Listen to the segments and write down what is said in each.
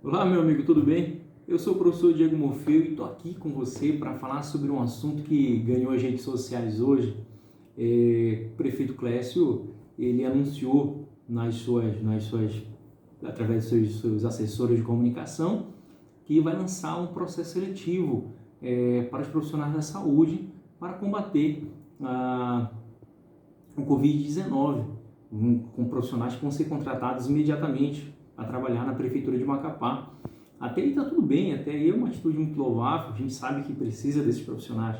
Olá, meu amigo, tudo bem? Eu sou o professor Diego Morfeu e estou aqui com você para falar sobre um assunto que ganhou as redes sociais hoje. O prefeito Clécio, ele anunciou através dos seus assessores de comunicação, que vai lançar um processo seletivo para os profissionais da saúde para combater o Covid-19, com profissionais que vão ser contratados imediatamente a trabalhar na Prefeitura de Macapá. Até aí está tudo bem, até aí é uma atitude muito louvável, a gente sabe que precisa desses profissionais.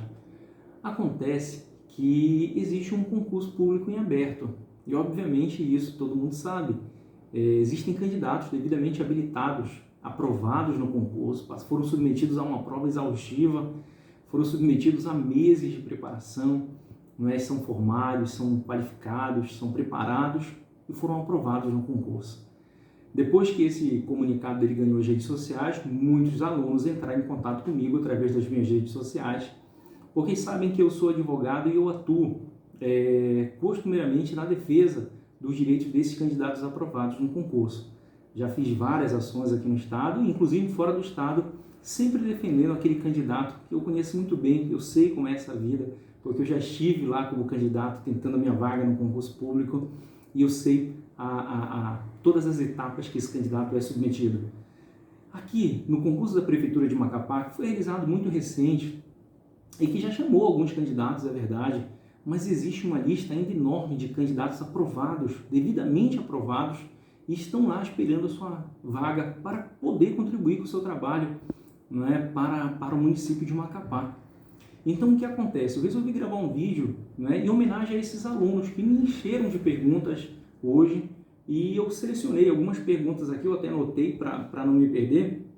Acontece que existe um concurso público em aberto e, obviamente, isso todo mundo sabe. Existem candidatos devidamente habilitados, aprovados no concurso, foram submetidos a uma prova exaustiva, foram submetidos a meses de preparação, não é? São formados, são qualificados, são preparados e foram aprovados no concurso. Depois que esse comunicado dele ganhou as redes sociais, muitos alunos entraram em contato comigo através das minhas redes sociais, porque sabem que eu sou advogado e eu atuo costumeiramente na defesa dos direitos desses candidatos aprovados no concurso. Já fiz várias ações aqui no estado, inclusive fora do estado, sempre defendendo aquele candidato que eu conheço muito bem, eu sei como é essa vida, porque eu já estive lá como candidato tentando a minha vaga no concurso público e eu sei todas as etapas que esse candidato é submetido. Aqui, no concurso da Prefeitura de Macapá, que foi realizado muito recente e que já chamou alguns candidatos, é verdade, mas existe uma lista ainda enorme de candidatos aprovados, devidamente aprovados, e estão lá esperando a sua vaga para poder contribuir com o seu trabalho, não é, para o município de Macapá. Então, o que acontece? Eu resolvi gravar um vídeo, né, em homenagem a esses alunos que me encheram de perguntas hoje e eu selecionei algumas perguntas aqui, eu até anotei para não me perder.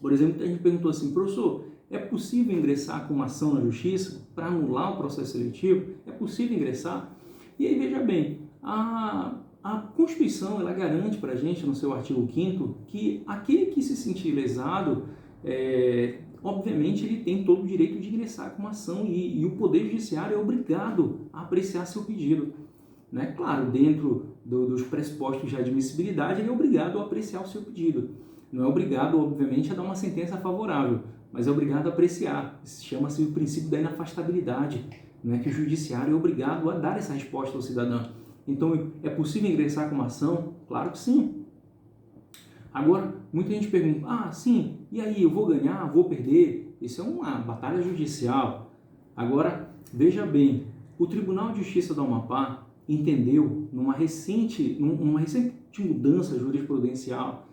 Por exemplo, a gente perguntou assim: professor, é possível ingressar com uma ação na justiça para anular o processo seletivo? É possível ingressar? E aí, veja bem, a Constituição ela garante para a gente, no seu artigo 5º, que aquele que se sentir lesado, obviamente ele tem todo o direito de ingressar com uma ação e o Poder Judiciário é obrigado a apreciar seu pedido. Né? Claro, dentro dos pressupostos de admissibilidade, ele é obrigado a apreciar o seu pedido. Não é obrigado, obviamente, a dar uma sentença favorável, mas é obrigado a apreciar. Chama-se o princípio da inafastabilidade, né? Que o judiciário é obrigado a dar essa resposta ao cidadão. Então, é possível ingressar com uma ação? Claro que sim. Agora, muita gente pergunta: sim, e aí, eu vou ganhar, vou perder? Isso é uma batalha judicial. Agora, veja bem, o Tribunal de Justiça do Amapá entendeu, numa recente mudança jurisprudencial,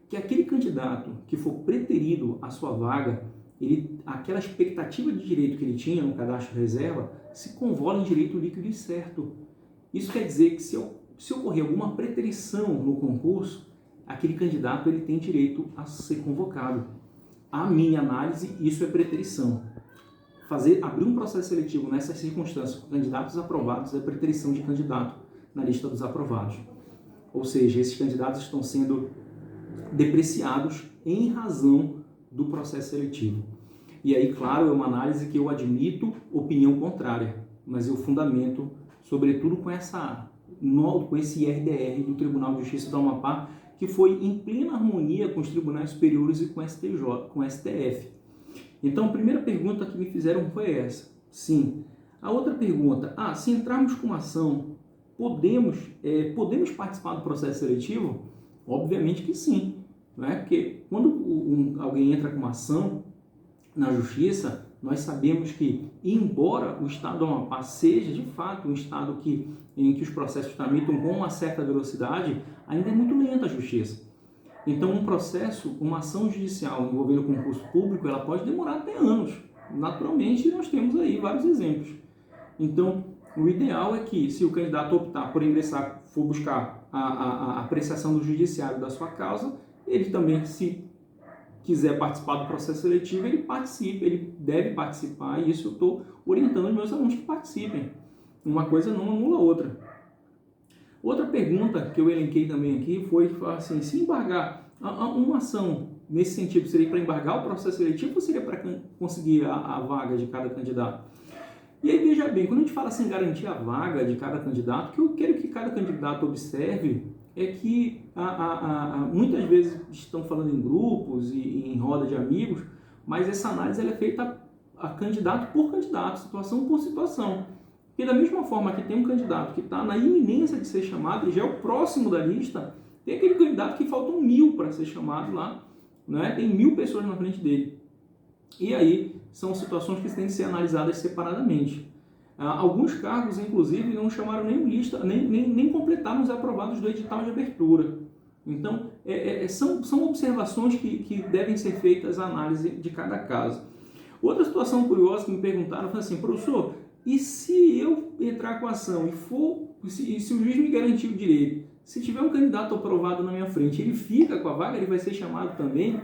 que aquele candidato que for preterido à sua vaga, aquela expectativa de direito que ele tinha no cadastro de reserva, se convola em direito líquido e certo. Isso quer dizer que se ocorrer alguma preterição no concurso, aquele candidato ele tem direito a ser convocado. A minha análise, isso é preterição. Abrir um processo seletivo nessas circunstâncias com candidatos aprovados é preterição de candidato na lista dos aprovados. Ou seja, esses candidatos estão sendo depreciados em razão do processo seletivo. E aí, claro, é uma análise que eu admito opinião contrária, mas eu fundamento, sobretudo com esse IRDR do Tribunal de Justiça do Amapá, que foi em plena harmonia com os tribunais superiores e com o STF. Então, a primeira pergunta que me fizeram foi essa. Sim. A outra pergunta: se entrarmos com uma ação, podemos participar do processo seletivo? Obviamente que sim. Não é? Porque quando alguém entra com uma ação na justiça, nós sabemos que, embora o estado do Amapá seja, de fato, um estado em que os processos tramitam com uma certa velocidade, ainda é muito lenta a justiça. Então, uma ação judicial envolvendo concurso público, ela pode demorar até anos. Naturalmente, nós temos aí vários exemplos. Então, o ideal é que, se o candidato optar por ingressar, for buscar a apreciação do judiciário da sua causa, ele também, se quiser participar do processo seletivo, ele participe, ele deve participar, e isso eu estou orientando os meus alunos que participem. Uma coisa não anula a outra. Outra pergunta que eu elenquei também aqui foi assim: se embargar uma ação nesse sentido, seria para embargar o processo seletivo ou seria para conseguir a vaga de cada candidato? E aí, veja bem, quando a gente fala assim, garantir a vaga de cada candidato, o que eu quero que cada candidato observe é que muitas vezes estão falando em grupos e em roda de amigos, mas essa análise ela é feita a candidato por candidato, situação por situação. Porque da mesma forma que tem um candidato que está na iminência de ser chamado e já é o próximo da lista, tem aquele candidato que faltam 1000 para ser chamado lá, né? Tem 1000 pessoas na frente dele. E aí são situações que têm que ser analisadas separadamente. Alguns cargos, inclusive, não chamaram nem lista, nem completaram os aprovados do edital de abertura. Então, são observações que devem ser feitas a análise de cada caso. Outra situação curiosa que me perguntaram foi assim, professor, e se eu entrar com a ação e se o juiz me garantir o direito, se tiver um candidato aprovado na minha frente, ele fica com a vaga, ele vai ser chamado também?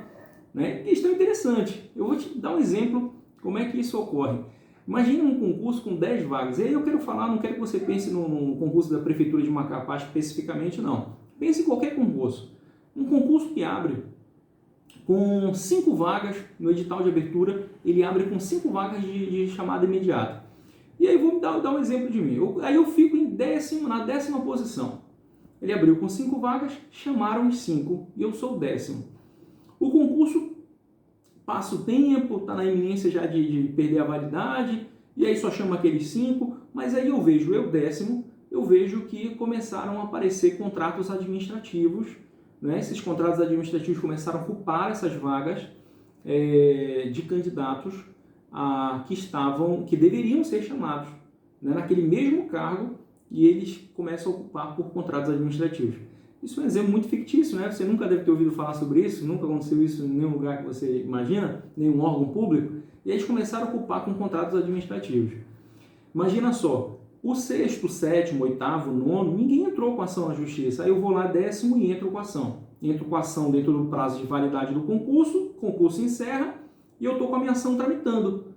Né? Questão interessante. Eu vou te dar um exemplo como é que isso ocorre. Imagine um concurso com 10 vagas. E aí eu quero falar, não quero que você pense no concurso da Prefeitura de Macapá especificamente, não. Pense em qualquer concurso. Um concurso que abre com 5 vagas no edital de abertura, ele abre com 5 vagas de chamada imediata. E aí vou dar um exemplo de mim. Aí eu fico na 10ª posição. Ele abriu com 5 vagas, chamaram os 5 e eu sou o 10º. O concurso passa o tempo, está na iminência já de perder a validade, e aí só chama aqueles 5, mas aí eu vejo, eu 10º, eu vejo que começaram a aparecer contratos administrativos, né? Esses contratos administrativos começaram a ocupar essas vagas de candidatos que deveriam ser chamados, né, naquele mesmo cargo, e eles começam a ocupar por contratos administrativos. Isso é um exemplo muito fictício, né? Você nunca deve ter ouvido falar sobre isso, nunca aconteceu isso em nenhum lugar que você imagina, nenhum órgão público, e eles começaram a ocupar com contratos administrativos. Imagina só, o 6º, 7º, 8º, 9º, ninguém entrou com ação na justiça, aí eu vou lá 10º e entro com ação. Entro com ação dentro do prazo de validade do concurso, o concurso encerra e eu estou com a minha ação tramitando.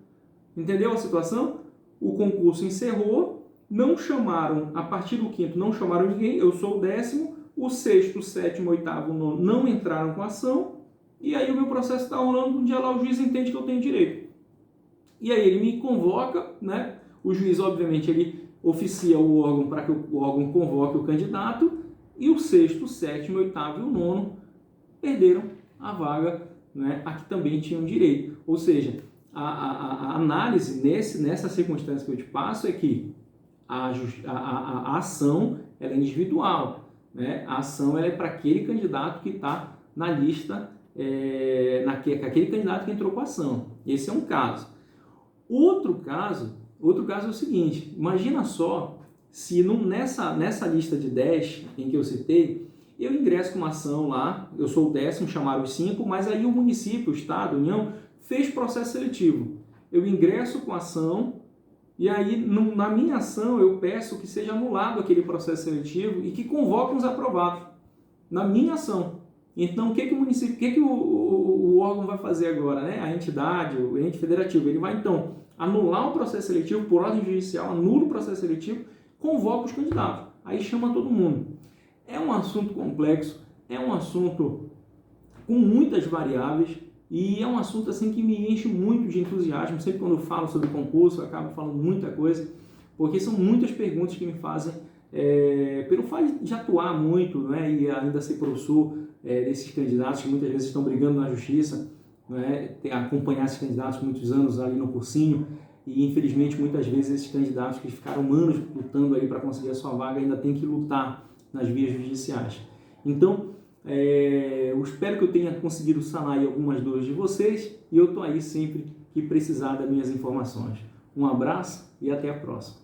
Entendeu a situação? O concurso encerrou, não chamaram, a partir do 5º não chamaram ninguém, eu sou o 10º, o 6º, 7º, 8º, 9º não entraram com a ação, e aí o meu processo está rolando, um dia lá o juiz entende que eu tenho direito. E aí ele me convoca, né? O juiz, obviamente, ele oficia o órgão para que o órgão convoque o candidato, e o 6º, 7º, 8º e o 9º perderam a vaga, né, a que também tinham direito. Ou seja, a análise nessa circunstância que eu te passo é que a ação ela é individual. Né? A ação ela é para aquele candidato que está na lista, aquele candidato que entrou com a ação. Esse é um caso. Outro caso é o seguinte, imagina só se nessa lista de 10 em que eu citei, eu ingresso com uma ação lá, eu sou o 10º, chamaram os 5, mas aí o município, o estado, a União, fez processo seletivo. Eu ingresso com a ação, e aí, na minha ação, eu peço que seja anulado aquele processo seletivo e que convoquem os aprovados. Na minha ação. Então, o que o município, o que o órgão vai fazer agora, né? A entidade, o ente federativo, ele vai, então, anular o processo seletivo por ordem judicial, anula o processo seletivo, convoca os candidatos. Aí chama todo mundo. É um assunto complexo, é um assunto com muitas variáveis, e é um assunto assim que me enche muito de entusiasmo. Sempre quando eu falo sobre concurso, eu acabo falando muita coisa, porque são muitas perguntas que me fazem, pelo fato de atuar muito, né, e ainda ser professor desses candidatos que muitas vezes estão brigando na justiça, né, acompanhar esses candidatos muitos anos ali no cursinho, e infelizmente muitas vezes esses candidatos que ficaram anos lutando aí para conseguir a sua vaga ainda têm que lutar nas vias judiciais. Então, eu espero que eu tenha conseguido sanar aí algumas dores de vocês, e eu estou aí sempre que precisar das minhas informações. Um abraço e até a próxima.